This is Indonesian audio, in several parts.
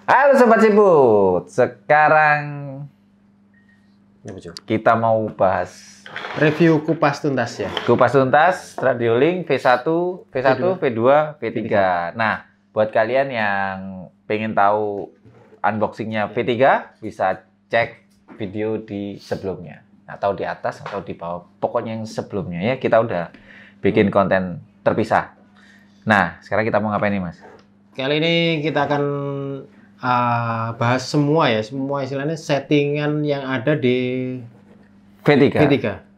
Halo Sobat Siput, sekarang kita mau bahas review kupas tuntas ya. Kupas tuntas Radiolink V1, V2, V3. Nah, buat kalian yang pengen tahu unboxingnya V3, bisa cek video di sebelumnya. Atau di atas atau di bawah. Pokoknya yang sebelumnya ya, kita udah bikin konten terpisah. Nah, sekarang kita mau ngapain nih Mas? Kali ini kita akan bahas semua istilahnya settingan yang ada di V3.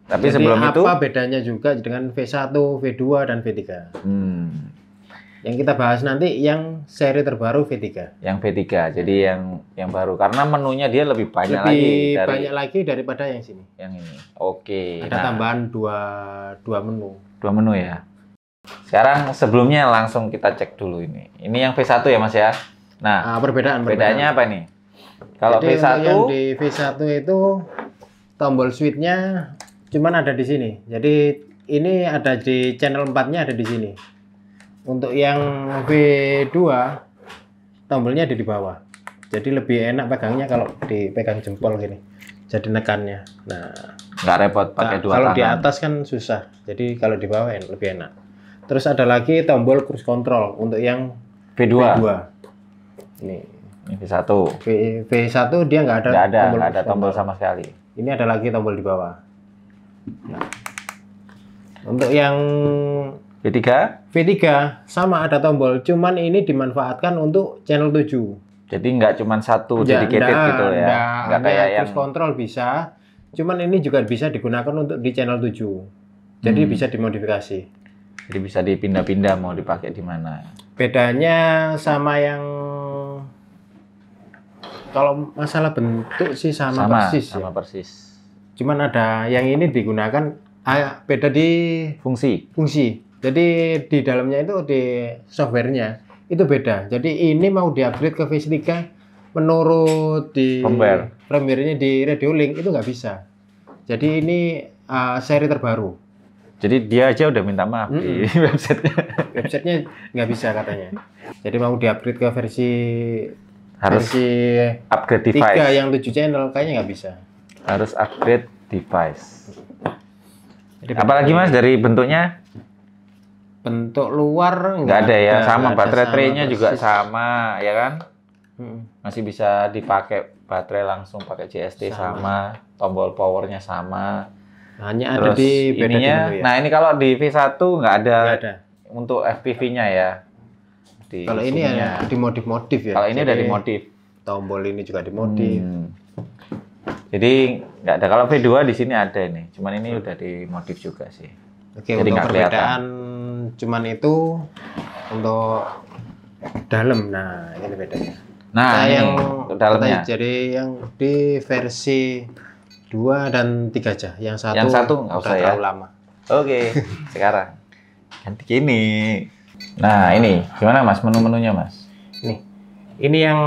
Tapi jadi sebelum itu apa bedanya juga dengan V1, V2 dan V3. Yang kita bahas nanti yang seri terbaru V3. Yang V3. Jadi yang baru karena menunya dia lebih banyak lagi daripada yang sini. Yang ini. Oke. Ada tambahan dua menu. Dua menu ya. Sekarang sebelumnya langsung kita cek dulu ini. Ini yang V1 ya Mas ya. Nah, bedanya apa nih? Kalau jadi V1 yang di V1 itu tombol switch-nya cuman ada di sini. Jadi ini ada di channel 4-nya ada di sini. Untuk yang V2 tombolnya ada di bawah. Jadi lebih enak pegangnya kalau dipegang jempol gini. Jadi nekannya. Nah, nggak repot pakai dua kalau tangan. Di atas kan susah. Jadi kalau di bawah lebih enak. Terus ada lagi tombol cruise control untuk yang V2. Ini V1. V1 dia nggak ada tombol sama sekali. Ini ada lagi tombol di bawah. Nah, untuk yang V3 sama ada tombol, cuman ini dimanfaatkan untuk channel 7. Jadi nggak cuma satu dedicated gitu ya. Nggak kayak yang cruise control bisa, cuman ini juga bisa digunakan untuk di channel 7. Jadi bisa dimodifikasi. Jadi bisa dipindah-pindah mau dipakai di mana. Bedanya sama yang kalau masalah bentuk sih sama persis. Cuman ada yang ini digunakan beda di fungsi. Jadi di dalamnya itu di softwarenya itu beda. Jadi ini mau diupgrade ke V3 menurut di firmware-nya di Radiolink itu nggak bisa. Jadi ini seri terbaru. Jadi dia aja udah minta maaf di websitenya. Websitenya nggak bisa katanya. Jadi mau diupgrade ke versi upgrade device. 3 yang 7 channel kayaknya nggak bisa. Harus upgrade device. Jadi apalagi Mas dari bentuknya? Bentuk luar nggak ada ya, sama baterai tray-nya juga sama, ya kan? Masih bisa dipakai baterai langsung pakai JST sama, tombol powernya sama. Hanya ada di beda ininya. Ya. Nah ini kalau di V1 nggak ada untuk FPV-nya ya. Kalau ini ya dimodif-modif ya. Kalau ini udah dimodif. Tombol ini juga dimodif. Jadi nggak ada. Kalau V2 di sini ada ini. Cuman ini udah dimodif juga sih. Oke, jadi untuk perbedaan cuman itu untuk dalam. Nah, ini bedanya. Nah, yang dalamnya. Jadi yang di versi 2 dan 3 aja. Yang satu nggak usah ya. Terlalu lama. Oke, sekarang ganti gini. Nah, ini gimana Mas menu-menunya Mas? Ini yang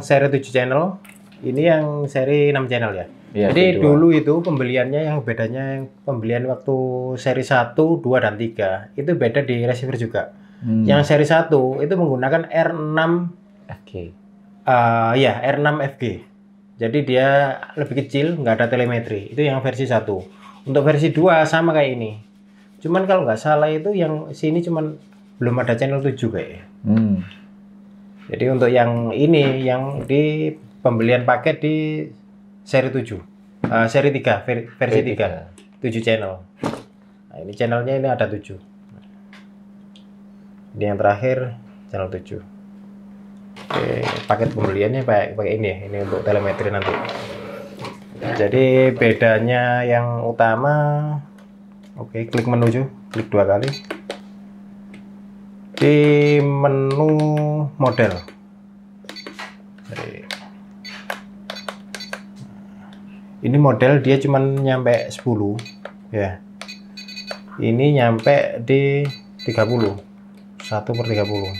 seri 7 channel, ini yang seri 6 channel ya. Iya, jadi dulu itu pembeliannya yang bedanya yang pembelian waktu seri 1, 2 dan 3 itu beda di receiver juga. Yang seri 1 itu menggunakan R6 FG. R6 FG. Jadi dia lebih kecil, nggak ada telemetri. Itu yang versi 1. Untuk versi 2 sama kayak ini. Cuman kalau nggak salah itu yang sini cuman belum ada channel 7 kayaknya. Jadi untuk yang ini yang di pembelian paket di seri 7. Seri 3, versi 3. 7 channel. Nah, ini channelnya ini ada 7. Ini yang terakhir channel 7. Oke, paket pembeliannya pakai ini ya. Ini untuk telemetri nanti. Jadi bedanya yang utama, oke, klik menu, klik 2 kali. Di menu model. Ini model dia cuman nyampe 10 ya. Ini nyampe di 30. 1/30.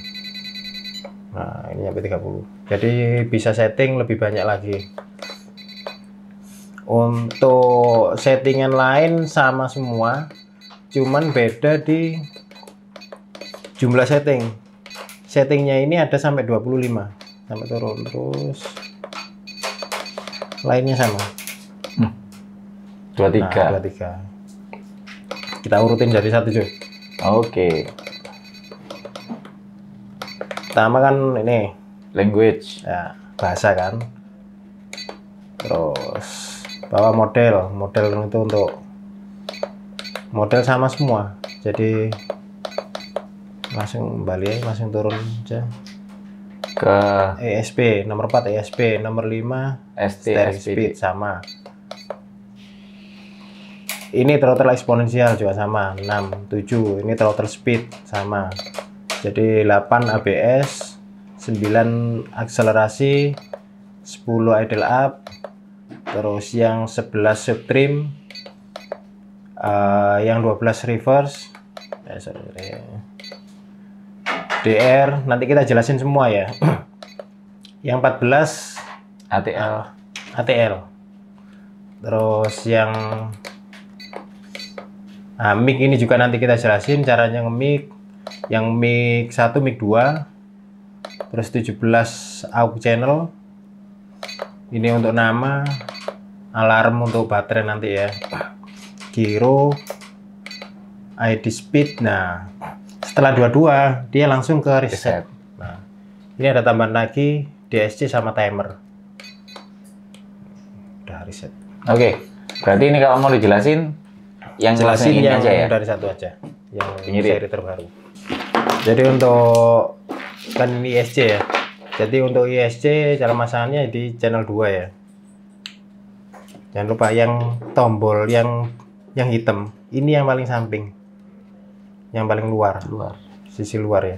Nah, ini nyampe 30. Jadi bisa setting lebih banyak lagi. Untuk settingan lain sama semua, cuman beda di jumlah setting. Settingnya ini ada sampai 25. sampai turun terus. Lainnya sama. 23. Nah, 23. Kita urutin dari satu cuy. Oke. Pertama kan ini Language. ya bahasa kan. Terus bawa model itu untuk model sama semua. Jadi langsung balik, langsung turun aja Ke ESP nomor 4 ESP nomor 5 ST, steering SPD. speed sama. Ini throttle eksponensial juga sama 6 7. Ini throttle speed sama. Jadi 8 ABS, 9 akselerasi, 10 idle up, terus yang 11 subtrim, yang 12 reverse, DR, nanti kita jelasin semua ya. Yang 14 ATL. ATL. Terus yang mic ini juga nanti kita jelasin caranya nge-mic. Yang mic 1, mic 2. Terus 17 aux channel. Ini untuk nama, alarm untuk baterai nanti ya. Giro, ID speed. Nah, setelah dua-dua dia langsung ke reset. Nah, ini ada tambahan lagi DSC sama timer. Udah reset. Oke. Berarti ini kalau mau dijelasin yang Jelasin ini yang aja ya. dari satu aja, yang Ini seri terbaru. Jadi untuk kan ini ISC ya. Jadi untuk ISC cara masangnya di channel 2 ya. Jangan lupa yang tombol yang hitam. Ini yang paling samping. Yang paling luar. Sisi luar ya.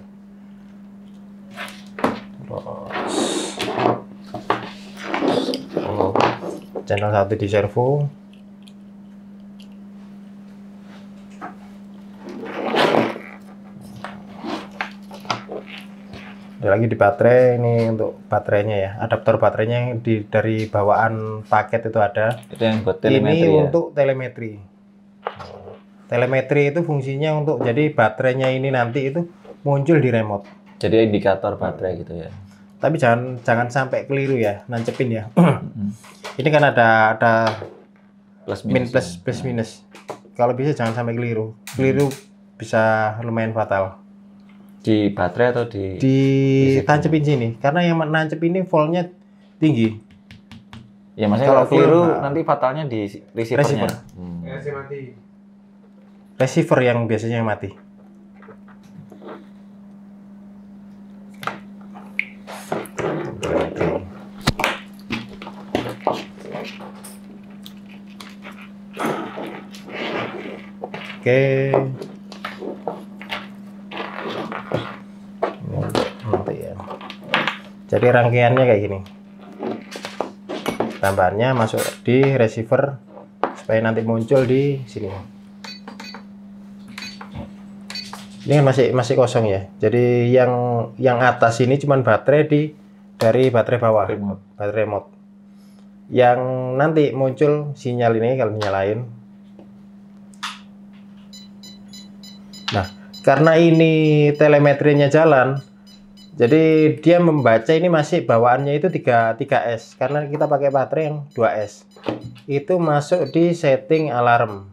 Terus channel 1 di servo. Ada lagi di baterai, ini untuk baterainya ya, adaptor baterainya yang dari bawaan paket itu ada. Itu yang buat telemetri ini ya. Untuk telemetri. Telemetri itu fungsinya untuk jadi baterainya ini nanti itu muncul di remote. Jadi indikator baterai gitu ya. Tapi jangan sampai keliru ya, nancepin ya. Ini kan ada Plus plus minus. Kalau bisa jangan sampai keliru. Keliru bisa lumayan fatal. Di baterai atau di Tancepin sini karena yang nancep ini voltnya tinggi. Ya maksudnya kalau keliru nanti fatalnya di receivernya. Receiver yang biasanya yang mati. Oke. Nanti ya. Jadi rangkaiannya kayak gini. Tambahannya masuk di receiver supaya nanti muncul di sini. Ini kan masih kosong ya. Jadi yang atas ini cuman baterai dari baterai bawah, baterai remote. Yang nanti muncul sinyal ini kalau nyalain. Nah, karena ini telemetrinya jalan, jadi dia membaca ini masih bawaannya itu 3S karena kita pakai baterai yang 2S. Itu masuk di setting alarm.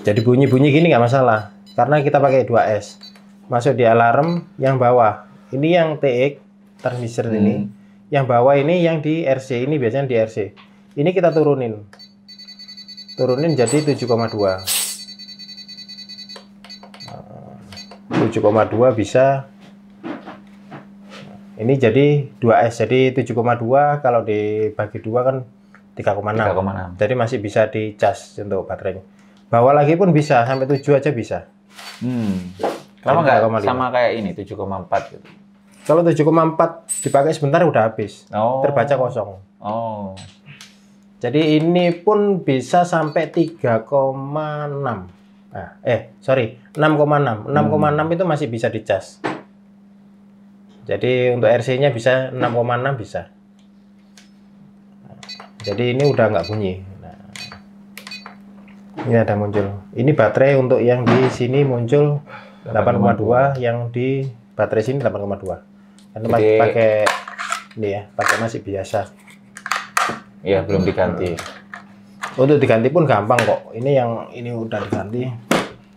Jadi bunyi-bunyi gini nggak masalah karena kita pakai 2S. Masuk di alarm yang bawah. Ini yang TX transmitter ini. Yang bawah ini yang di RC, ini biasanya di RC. Ini kita turunin. Turunin jadi 7,2. 7,2 bisa. Ini jadi 2S. Jadi 7,2 kalau dibagi 2 kan 3,6. Jadi masih bisa dicas untuk baterainya. Bawa lagi pun bisa, sampai 7 aja bisa. Kenapa nggak sama kayak ini, 7,4 gitu? Kalau 7,4 dipakai sebentar udah habis. Terbaca kosong. Jadi ini pun bisa sampai 3,6. Nah, 6,6. 6,6 itu masih bisa dicas. Jadi untuk RC-nya bisa 6,6 bisa. Jadi ini udah nggak bunyi. Ini ada muncul. Ini baterai untuk yang di sini muncul 8,2, yang di baterai sini 8,2. Karena Jadi, pakai ini ya, pakai masih biasa. Iya, belum diganti. Untuk diganti pun gampang kok. Ini yang ini udah diganti,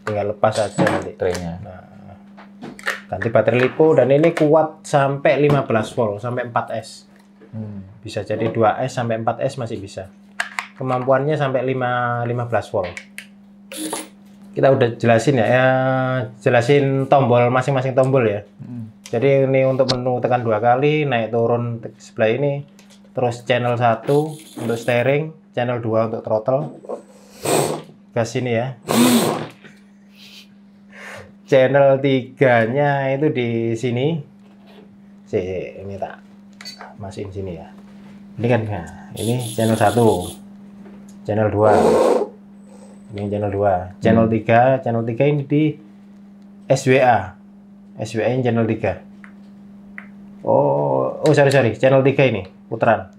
tinggal lepas aja nanti. Baterainya. Nah, ganti baterai lipo dan ini kuat sampai 15 volt sampai 4S. Bisa jadi 2S sampai 4S masih bisa. Kemampuannya sampai 15 volt. Kita udah jelasin ya, jelasin tombol masing-masing tombol ya. Jadi ini untuk menu tekan 2 kali, naik turun sebelah ini. Terus channel 1 untuk steering, channel 2 untuk throttle. Gas ini ya. Channel 3-nya itu di sini. Ini tak masukin sini ya. Ini kan, nah, ini channel 1, channel 2. Ini channel 2. Channel 3, channel 3 ini di SWA. SWA ini channel 3. Oh, sorry. Channel 3 ini, putaran.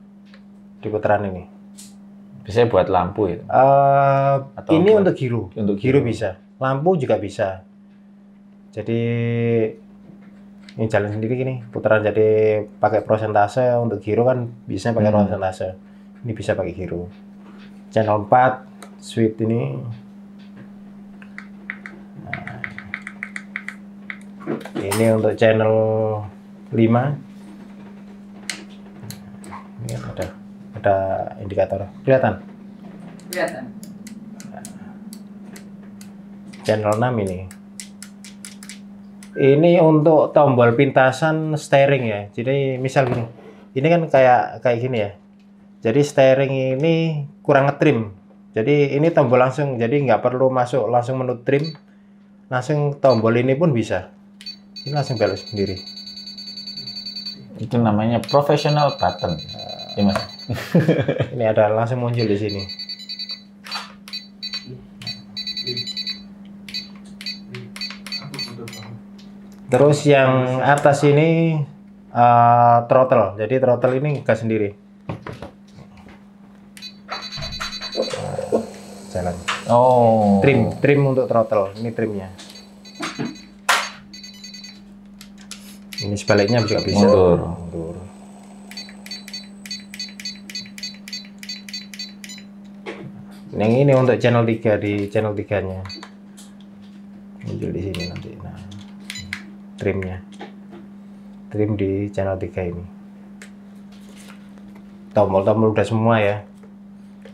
Di putaran ini. Biasanya buat lampu itu. Ini buat, untuk giro. Untuk giro bisa. Lampu juga bisa. Jadi ini jalan sendiri gini, putaran, jadi pakai prosentase. Untuk giro kan bisa pakai prosentase. Ini bisa pakai giro. Channel 4 switch ini. Nah, ini untuk channel 5. Ini ada indikator. Kelihatan? Kelihatan. Channel 6 ini. Ini untuk tombol pintasan steering ya. Jadi misal gini. Ini kan kayak gini ya. Jadi steering ini kurang ngetrim. Jadi ini tombol langsung. Jadi nggak perlu masuk langsung menu trim. Langsung tombol ini pun bisa. Ini langsung belok sendiri. Itu namanya professional button. Ya, Mas. Ini ada langsung muncul di sini. Terus yang atas ini throttle. Jadi throttle ini gas sendiri. Jalan. Oh. Trim untuk throttle. Ini trimnya. Ini sebaliknya juga bisa. Mundur. Yang ini untuk channel 3, di channel 3-nya. Muncul di sini nanti. Nah, trimnya. Trim di channel 3 ini. Tombol-tombol udah semua ya.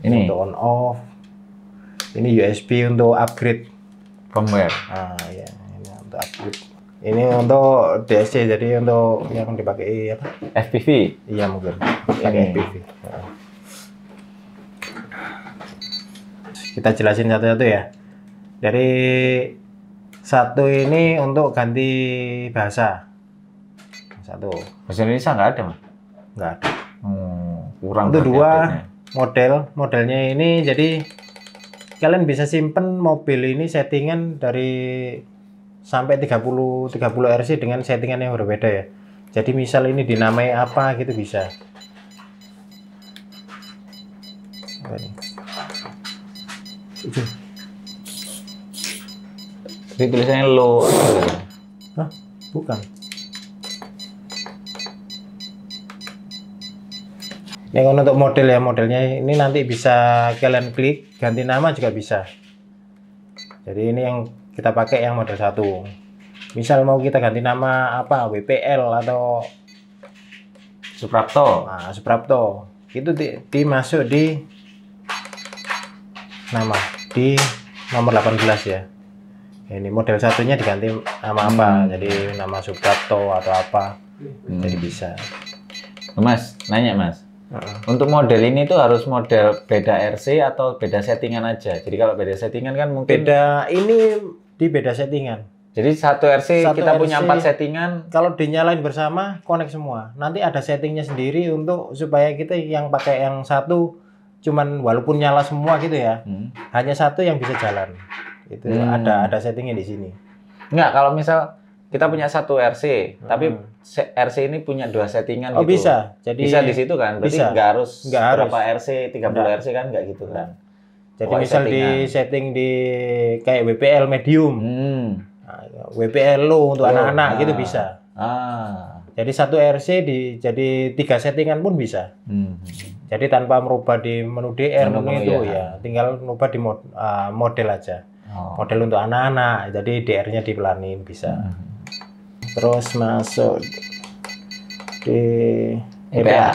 Ini untuk on off. Ini USB untuk upgrade firmware. Ya, ini untuk upgrade. Ini untuk DSC, jadi untuk yang dipakai apa? FPV. Iya mungkin. Pakai FPV. Kita jelasin satu-satu ya. Dari satu ini untuk ganti bahasa. Satu. Bahasa Indonesia nggak ada, Mas? Nggak ada. Kurang. Untuk 2 modelnya ini, jadi kalian bisa simpen mobil ini settingan dari sampai 30 Rc dengan settingan yang berbeda ya. Jadi misal ini dinamai apa gitu bisa. Jadi tulisannya low. Hah? Bukan. Ini kan untuk model ya, modelnya ini nanti bisa kalian klik ganti nama juga bisa. Jadi ini yang kita pakai yang model 1. Misal mau kita ganti nama apa, WPL atau Suprapto. Nah, Suprapto. Itu dimasuk di nama di nomor 18 ya. Ini model satunya diganti nama apa? Jadi nama Suprapto atau apa. Jadi bisa. Mas, nanya Mas. Untuk model ini tuh harus model beda RC atau beda settingan aja. Jadi kalau beda settingan kan mungkin ini di beda settingan. Jadi satu RC kita punya 4 settingan. Kalau dinyalain bersama, connect semua. Nanti ada settingnya sendiri untuk supaya kita yang pakai yang satu cuman walaupun nyala semua gitu ya. Hanya satu yang bisa jalan. Itu ada settingnya di sini. Enggak, kalau misal kita punya satu RC, tapi RC ini punya 2 settingan gitu. Bisa. Jadi bisa di situ kan? Berarti bisa. nggak harus berapa RC, 30 RC kan nggak gitu kan? Jadi misal di setting di kayak WPL medium, WPL low untuk anak-anak gitu bisa. Jadi satu RC jadi 3 settingan pun bisa. Jadi tanpa merubah di menu DR itu ya, tinggal merubah di model aja. Model untuk anak-anak, jadi DR-nya dipelanin bisa. Terus masuk di EPA.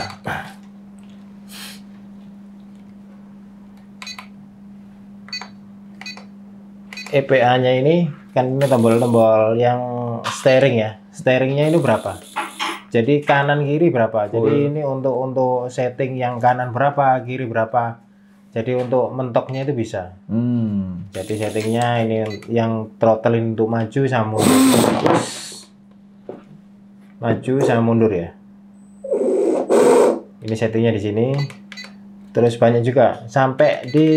EPA-nya ini kan ini tombol-tombol yang steering ya. Steeringnya ini berapa? Jadi kanan kiri berapa? Jadi ini untuk setting yang kanan berapa, kiri berapa. Jadi untuk mentoknya itu bisa. Jadi settingnya ini yang throttle untuk maju sama mundur. Maju sama mundur ya. Ini settingnya di sini. Terus banyak juga sampai di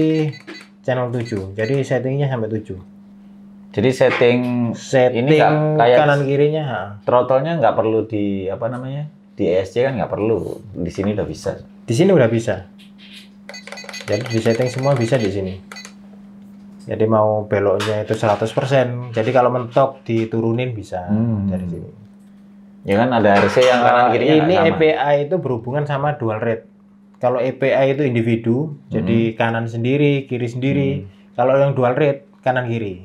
channel 7. Jadi settingnya sampai 7. Jadi setting ini kayak kanan kirinya, throttle-nya nggak perlu di apa namanya? Di ESC kan nggak perlu. Di sini udah bisa. Di sini udah bisa. Jadi di setting semua bisa di sini. Jadi mau beloknya itu 100%. Jadi kalau mentok diturunin bisa dari sini. Ya kan ada RC yang kanan kirinya ini EPA itu berhubungan sama dual rate. Kalau EPA itu individu, jadi kanan sendiri, kiri sendiri. Kalau yang dual rate kanan kiri.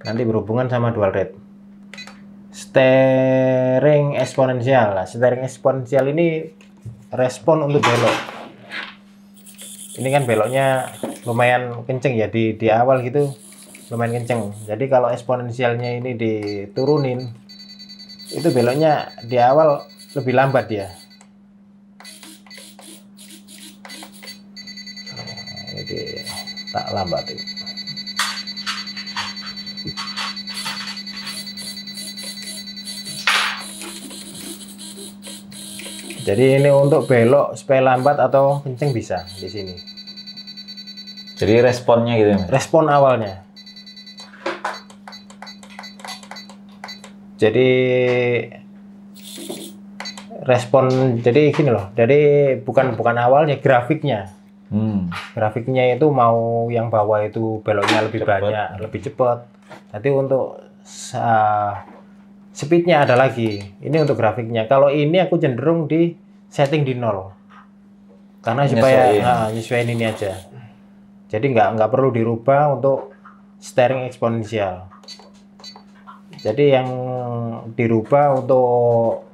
Nanti berhubungan sama dual rate. Steering eksponensial. Nah, steering eksponensial ini respon untuk belok. Ini kan beloknya lumayan kenceng ya di awal gitu, lumayan kenceng. Jadi kalau eksponensialnya ini diturunin, itu beloknya di awal lebih lambat ya. Ini tak lambat itu. Jadi ini untuk belok supaya lambat atau kenceng bisa di sini. Jadi responnya gitu ya? Respon awalnya. Jadi respon, jadi gini loh. Jadi bukan awalnya, grafiknya. Grafiknya itu mau yang bawah itu beloknya lebih banyak, lebih cepat. Nanti untuk speednya ada lagi. Ini untuk grafiknya. Kalau ini aku cenderung di setting di 0. Karena supaya nyesuaiin ini aja. Jadi nggak perlu dirubah untuk steering eksponensial. Jadi yang dirubah untuk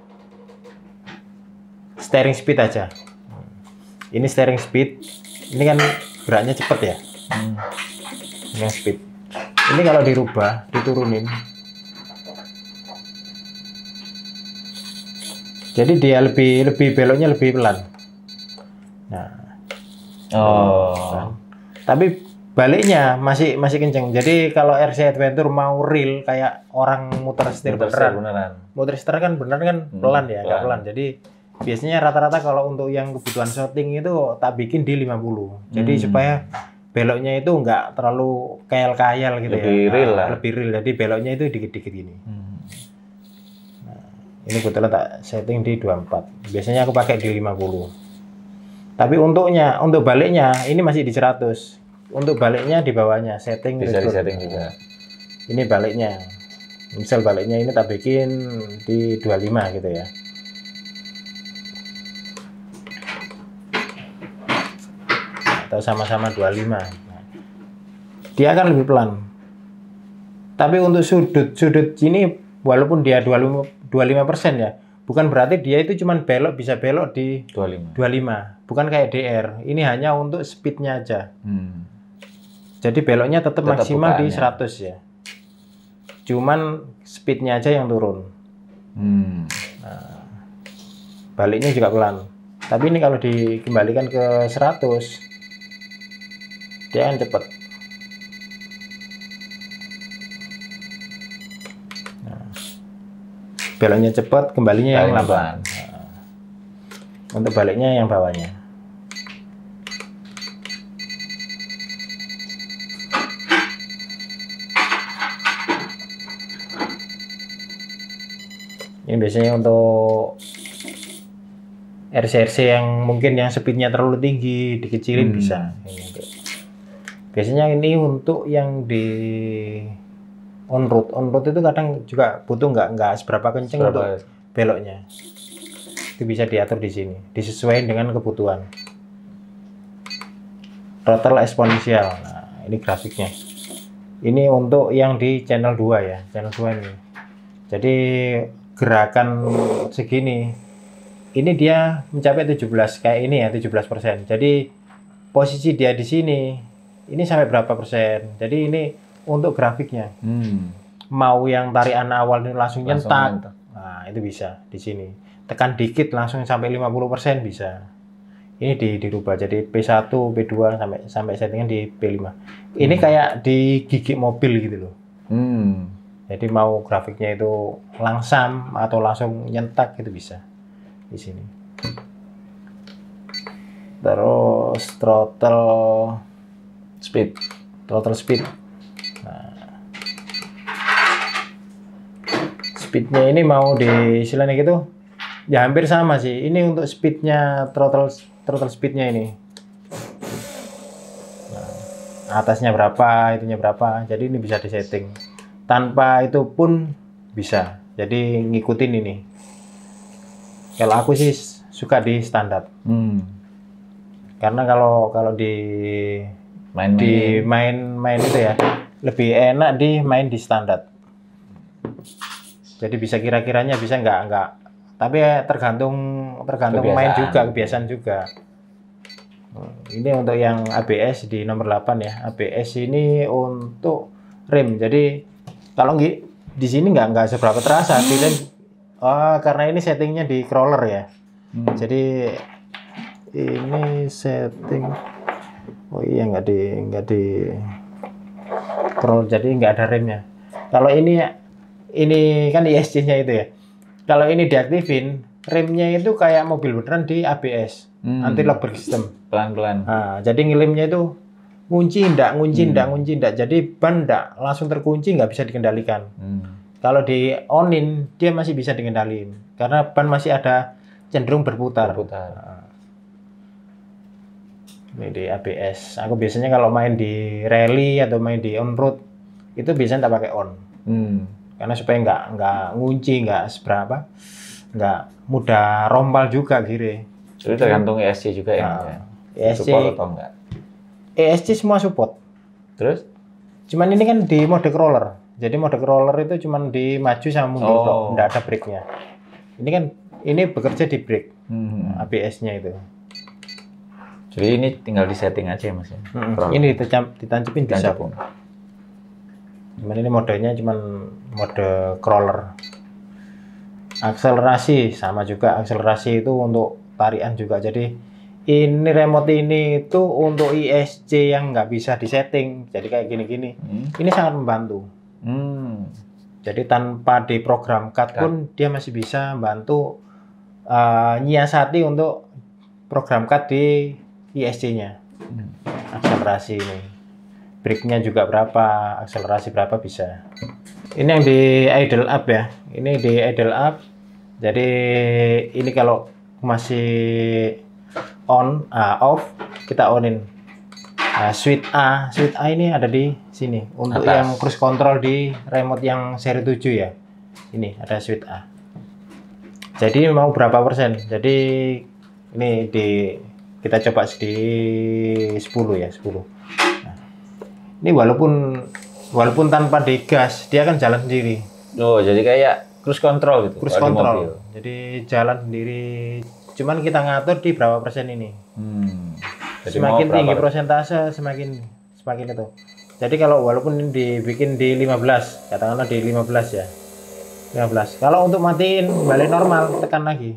steering speed aja. Ini steering speed. Ini kan geraknya cepet ya. Ini yang speed. Ini kalau dirubah, diturunin. Jadi dia lebih beloknya lebih pelan. Nah. Kan. Tapi baliknya masih kenceng. Jadi kalau RC Adventure mau real kayak orang muter setir beneran. Muter setir kan beneran kan pelan ya, nggak pelan. Jadi biasanya rata-rata kalau untuk yang kebutuhan shooting itu tak bikin di 50. Jadi supaya beloknya itu nggak terlalu kayal-kayal gitu lebih ya. Real lah. Lebih real. Jadi beloknya itu dikit-dikit gini. Ini kebetulan tak setting di 24. Biasanya aku pakai di 50. Tapi untuk baliknya ini masih di 100. Untuk baliknya di bawahnya setting bisa di setting juga. Ini baliknya. Misal baliknya ini tak bikin di 25 gitu ya. Atau sama-sama 25. Nah, dia akan lebih pelan. Tapi untuk sudut ini walaupun dia 25% ya, bukan berarti dia itu cuman bisa belok di 25. Bukan kayak DR. Ini hanya untuk speednya aja. Jadi beloknya tetap maksimal bukaannya di 100 ya. Cuman speednya aja yang turun. Nah, baliknya juga pelan. Tapi ini kalau dikembalikan ke 100, dia akan cepat. Beloknya cepat, kembalinya yang lambat. Nah, untuk baliknya yang bawahnya. Ini biasanya untuk RC yang mungkin yang speednya terlalu tinggi, dikecilin bisa. Ini Biasanya ini untuk yang di on road itu kadang juga butuh nggak seberapa kenceng untuk beloknya. Itu bisa diatur di sini, disesuaikan dengan kebutuhan. Throttle eksponensial. Nah, ini grafiknya. Ini untuk yang di channel 2 ya, channel 2 ini. Jadi gerakan segini, ini dia mencapai 17 kayak ini ya, 17%. Jadi posisi dia di sini, ini sampai berapa persen. Jadi ini untuk grafiknya. Mau yang tarikan awal ini langsung nyentak. Nah, itu bisa di sini. Tekan dikit langsung sampai 50% bisa. Ini dirubah jadi P1, P2 sampai settingan di P5. Ini kayak di gigi mobil gitu loh. Jadi mau grafiknya itu langsam atau langsung nyentak itu bisa di sini. Terus throttle speed. Nah, speednya ini mau di istilahnya gitu ya hampir sama sih. Ini untuk speednya throttle speednya ini. Nah, atasnya berapa, itunya berapa. Jadi ini bisa disetting. Tanpa itu pun bisa. Jadi ngikutin ini. Kalau aku sih suka di standar. Karena kalau di main itu ya lebih enak di main di standar. Jadi bisa kira-kiranya bisa enggak. Tapi ya tergantung main juga, kebiasaan juga. Ini untuk yang ABS di nomor 8 ya. ABS ini untuk rem. Jadi kalau di sini nggak seberapa terasa. Karena ini settingnya di crawler ya. Jadi ini setting. Oh iya nggak di crawler. Jadi nggak ada remnya. Kalau ini kan ISC-nya itu ya. Kalau ini diaktifin, remnya itu kayak mobil beneran di ABS, anti-lock brake system. Pelan-pelan. Nah, jadi ngelemnya itu ngunci ndak. Jadi ban ndak langsung terkunci, nggak bisa dikendalikan. Kalau di onin, dia masih bisa dikendalikan. Karena ban masih ada cenderung berputar. Nah, ini di ABS. Aku biasanya kalau main di rally atau main di on-road, itu biasanya tak pakai on. Karena supaya nggak ngunci, nggak mudah rompal juga kiri. Jadi tergantung ESC juga ya. ESC support atau enggak? ESC semua support. Terus? Cuman ini kan di mode crawler. Jadi mode crawler itu cuman di maju sama mundur, nggak ada brake-nya. Ini bekerja di brake, ABS-nya itu. Jadi ini tinggal di setting aja ya mas ya? Ini ditancapin bisa. Cuman ini modenya cuman mode crawler. Akselerasi sama juga, akselerasi itu untuk tarikan juga. Jadi ini remote ini itu untuk ISC yang nggak bisa disetting. Jadi kayak gini-gini. Ini sangat membantu. Jadi tanpa diprogram cut pun dia masih bisa membantu nyiasati untuk program cut di ISC-nya. Akselerasi ini. Brake-nya juga berapa, akselerasi berapa bisa. Ini yang di idle up ya. Ini di idle up. Jadi ini kalau masih off, kita onin. Nah, switch A ini ada di sini. Untuk atas. Yang cruise control di remote yang seri 7 ya. Ini ada switch A. Jadi mau berapa persen? Jadi ini kita coba di 10 ya, 10. Ini walaupun tanpa digas, dia akan jalan sendiri. Oh, jadi kayak cruise control gitu. Cruise control. Mobil. Jadi jalan sendiri. Cuman kita ngatur di berapa persen ini. Jadi semakin tinggi persentase, semakin itu. Jadi kalau walaupun ini dibikin di 15, katakanlah di 15 ya. 15. Kalau untuk matiin balik normal, tekan lagi.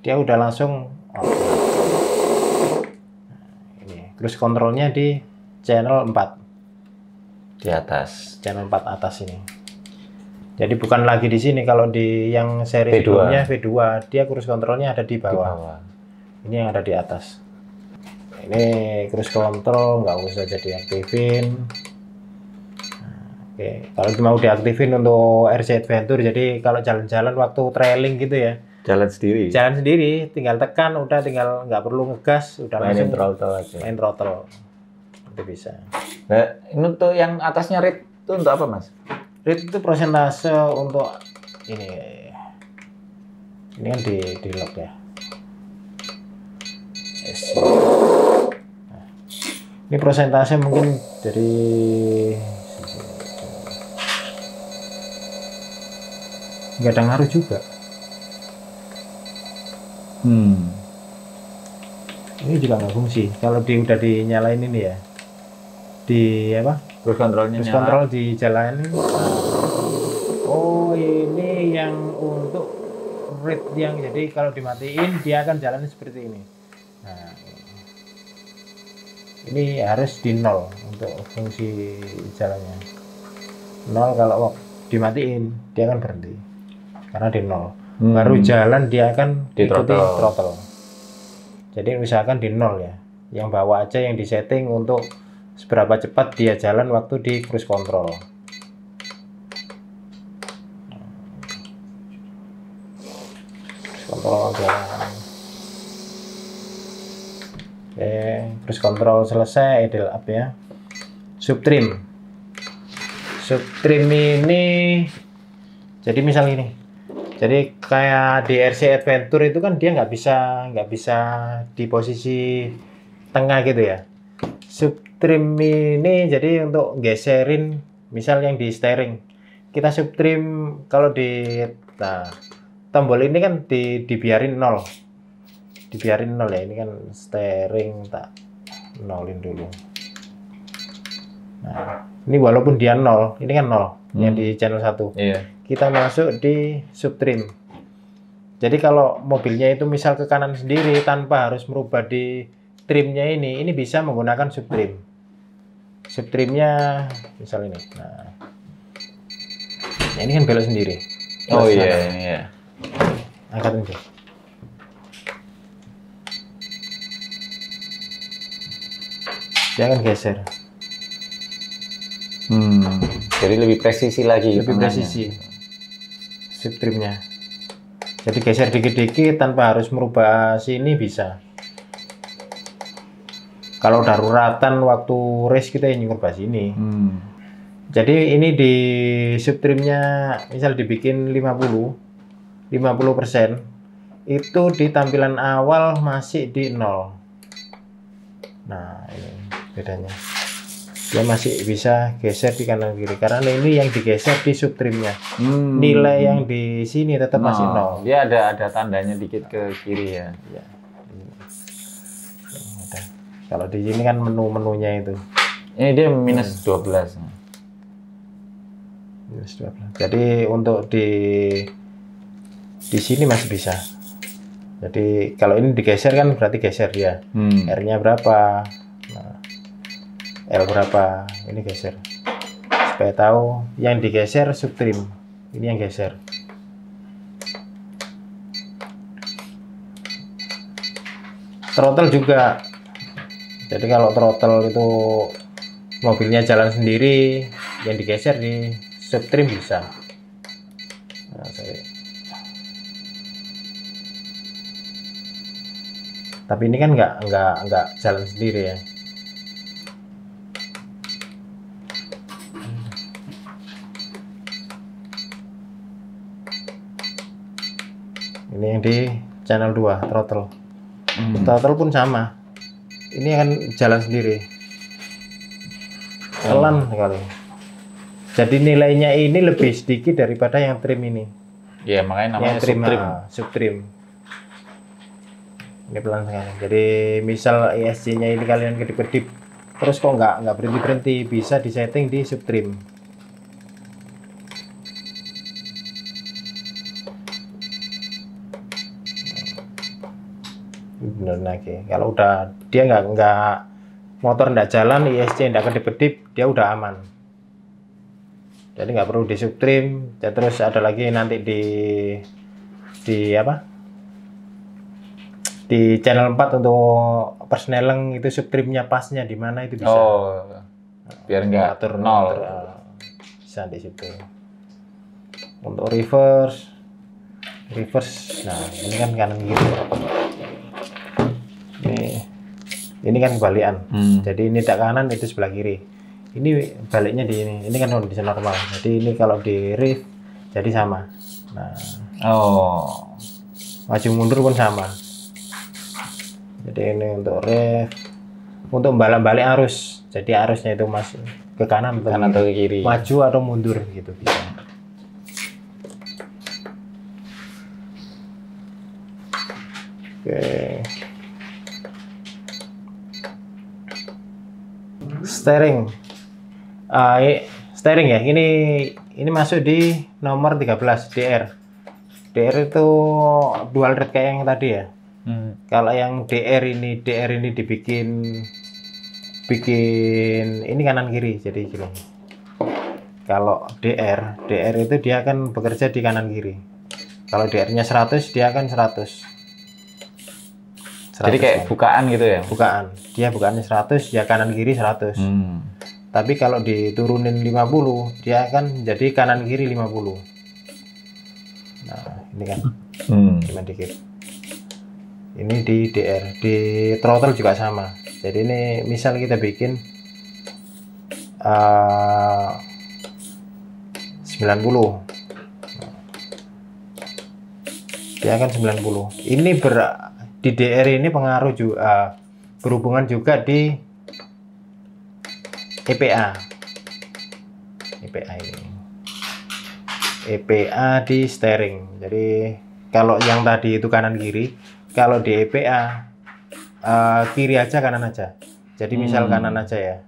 Dia udah langsung ini cruise controlnya di channel 4 di atas, channel 4 atas ini. Jadi bukan lagi di sini. Kalau di yang seri sebelumnya V2 dia cruise controlnya ada di bawah. Ini yang ada di atas. Ini cruise control nggak usah jadi aktifin. Oke, kalau mau diaktifin untuk RC Adventure, jadi kalau jalan-jalan waktu trailing gitu ya, jalan sendiri, tinggal tekan, udah tinggal nggak perlu ngegas, udah mainin langsung throttle aja. Main throttle. itu bisa. Nah, ini untuk yang atasnya read itu untuk apa, Mas? Read itu persentase untuk ini kan di lock ya. Yes. Nah, ini persentase mungkin dari nggak ada ngaruh juga. Ini juga nggak fungsi. Kalau udah dinyalain ini ya, di apa? Cruise controlnya Cruise nyala. control dijalanin. Oh, ini yang untuk read yang jadi kalau dimatiin dia akan jalan seperti ini. Nah, ini harus di 0 untuk fungsi jalannya. 0 kalau dimatiin dia akan berhenti karena di 0. Baru jalan dia akan Di ikuti throttle. throttle. Jadi misalkan di 0 ya. Yang bawah aja yang disetting untuk seberapa cepat dia jalan waktu di cruise control. Cruise control jalan. Oke, cruise control selesai, idle up ya. Subtrim. Subtrim ini jadi misal ini. Jadi kayak di RC Adventure itu kan dia nggak bisa di posisi tengah gitu ya. Subtrim ini jadi untuk geserin misal yang di steering. Kita subtrim kalau tombol ini kan dibiarin 0. Dibiarin 0 ya. Ini kan steering tak nolin dulu. Nah, ini walaupun dia 0, ini kan 0 yang di channel 1. Iya. Kita masuk di subtrim. Jadi kalau mobilnya itu misal ke kanan sendiri tanpa harus merubah di trimnya ini bisa menggunakan subtrim. Subtrimnya misal ini. Nah, ini kan belok sendiri. Oh iya, ini ya. Angkat aja. Dia akan geser. Jadi lebih presisi lagi. Lebih tengahnya. presisi. Subtrimnya. Jadi geser dikit-dikit tanpa harus merubah sini bisa. Kalau daruratan waktu race kita yang ngubah sini. Jadi ini di subtrimnya misal dibikin 50%, itu di tampilan awal masih di 0. Nah, ini bedanya. Dia masih bisa geser di kanan kiri karena ini yang digeser di subtrimnya. Nilai yang di sini tetap masih 0. Dia ada tandanya dikit ke kiri ya. Ya. Kalau di sini kan menu-menunya itu. Ini dia minus 12. Minus 12. Jadi untuk di sini masih bisa. Jadi kalau ini digeser kan berarti geser dia. R-nya berapa? Nah, L berapa? Ini geser. Supaya tahu yang digeser subtrim. Ini yang geser. Throttle juga. Jadi kalau throttle itu mobilnya jalan sendiri, yang digeser di subtrim bisa. Nah, tapi ini kan nggak jalan sendiri ya. Ini yang di channel 2 throttle. Throttle pun sama. Ini akan jalan sendiri. Pelan sekali. Jadi nilainya ini lebih sedikit daripada yang trim ini. Iya, makanya namanya Yang trim, subtrim. Subtrim. Ini pelan sekali. Jadi misal ESC-nya ini kalian kedip-kedip, terus kok nggak berhenti-berhenti, bisa disetting di subtrim. Bener lagi. Kalau udah dia nggak motor nggak jalan, ESC nggak kedip-kedip, dia udah aman. Jadi nggak perlu di subtrim. Dan terus ada lagi nanti di apa? Di channel 4 untuk persneleng itu subtrimnya pasnya di mana itu bisa. Oh, biar nggak Atur nol. Bisa di situ. Untuk reverse, nah ini kan kanan kiri. Ini kan kebalikan. Jadi ini tak kanan, itu sebelah kiri. Ini baliknya di ini. Ini kan kondisi normal. Jadi ini kalau di rev jadi sama. Nah, maju mundur pun sama. Jadi ini untuk rev, untuk balik arus. Jadi arusnya itu masuk ke kanan atau ke kiri. Maju atau mundur gitu bisa. Oke. Steering. Steering ya. Ini masuk di nomor 13 DR. DR itu dual rate kayak yang tadi ya. Kalau yang DR ini dibikin ini kanan kiri, jadi gini. Kalau DR itu dia akan bekerja di kanan kiri. Kalau DR-nya 100, dia akan 100. Jadi kayak bukaan gitu ya? Bukaan. Dia bukaannya 100, ya kanan kiri 100. Tapi kalau diturunin 50, dia akan jadi kanan kiri 50. Nah, ini kan. Cuma dikit. Ini di DR. Di throttle juga sama. Jadi ini misal kita bikin 90. Dia akan 90. Ini di DR ini pengaruh juga, berhubungan juga di EPA. EPA ini. EPA di steering. Jadi kalau yang tadi itu kanan kiri, kalau di EPA kiri aja kanan aja. Jadi misal kanan aja ya.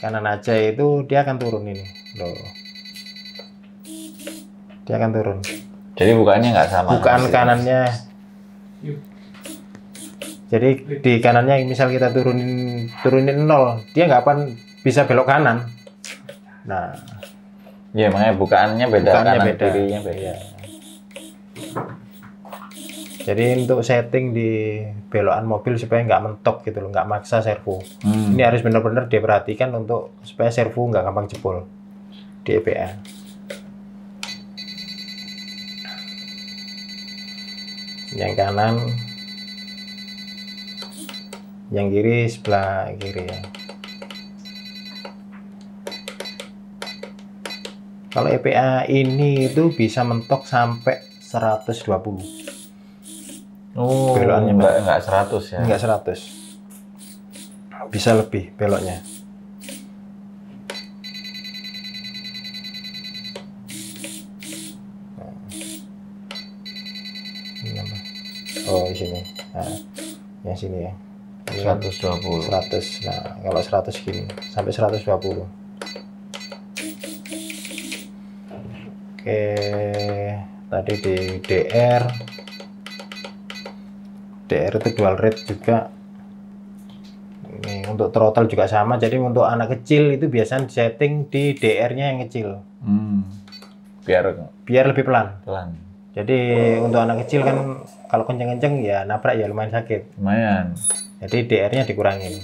Kanan aja itu dia akan turun ini. Loh. Dia akan turun. Jadi bukaannya nggak sama. Bukaan kanannya. Jadi di kanannya misal kita turunin 0, dia nggak akan bisa belok kanan. Nah, ya makanya bukaannya beda, kanan kirinya beda. Ya. Jadi untuk setting di belokan mobil supaya nggak mentok gitu loh, nggak maksa servo. Ini harus benar-benar diperhatikan untuk supaya servo nggak gampang jebol di EPA. Yang kanan, yang kiri sebelah kiri ya. Kalau EPA ini itu bisa mentok sampai 120. Belokannya enggak 100 ya? Enggak 100. Bisa lebih beloknya. Oh, di sini. Nah, yang sini ya. 120. 100. Nah, kalau 100 gini sampai 120. Oke, tadi di DR itu dual rate juga. Ini untuk throttle juga sama. Jadi untuk anak kecil itu biasanya setting di DR-nya yang kecil. Biar lebih pelan. Jadi untuk anak kecil kan kalau kenceng-kenceng ya nabrak ya lumayan sakit. Lumayan. Jadi DR-nya dikurangin.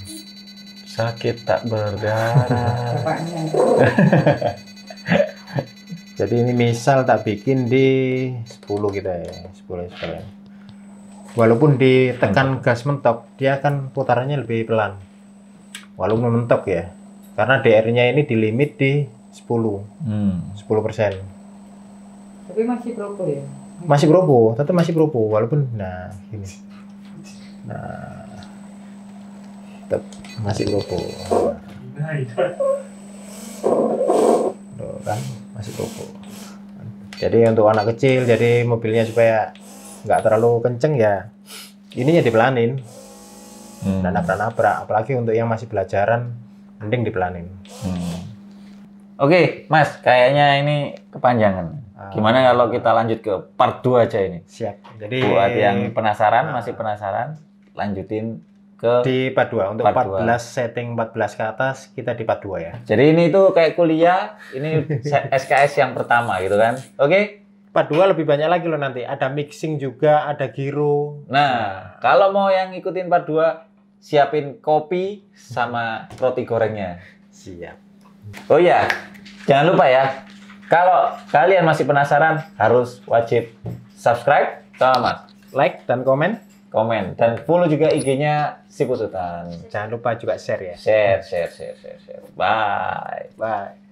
Sakit tak berdarah. Jadi ini misal tak bikin di 10 kita ya, 10 sekalian. Walaupun ditekan gas mentok, dia akan putarannya lebih pelan. Walaupun mentok ya, karena DR-nya ini di limit di 10, 10%. Tapi masih propo ya? Masih propo, tetap masih propo, walaupun nah gini. Nah, tetap masih propo. Tuh kan, masih propo. Jadi untuk anak kecil, jadi mobilnya supaya nggak terlalu kenceng ya, ininya dipelanin. Nah, nabrak-nabrak, apalagi untuk yang masih belajaran, mending dipelanin. Oke, Mas, kayaknya ini kepanjangan. Gimana kalau kita lanjut ke part 2 aja ini? Siap. Jadi buat yang penasaran, masih penasaran, lanjutin ke di part 2. Untuk part 14 setting 14 ke atas, kita di part 2 ya. Jadi ini tuh kayak kuliah, ini SKS yang pertama gitu kan. Oke? Part 2 lebih banyak lagi loh nanti. Ada mixing juga, ada giro. Nah, kalau mau yang ngikutin part 2, siapin kopi sama roti gorengnya. Siap. Oh iya, jangan lupa ya. Kalau kalian masih penasaran, harus wajib subscribe sama Mas. Like dan komen. komen dan follow juga IG-nya Si Pututan. Jangan lupa juga share ya. Share. Bye. Bye.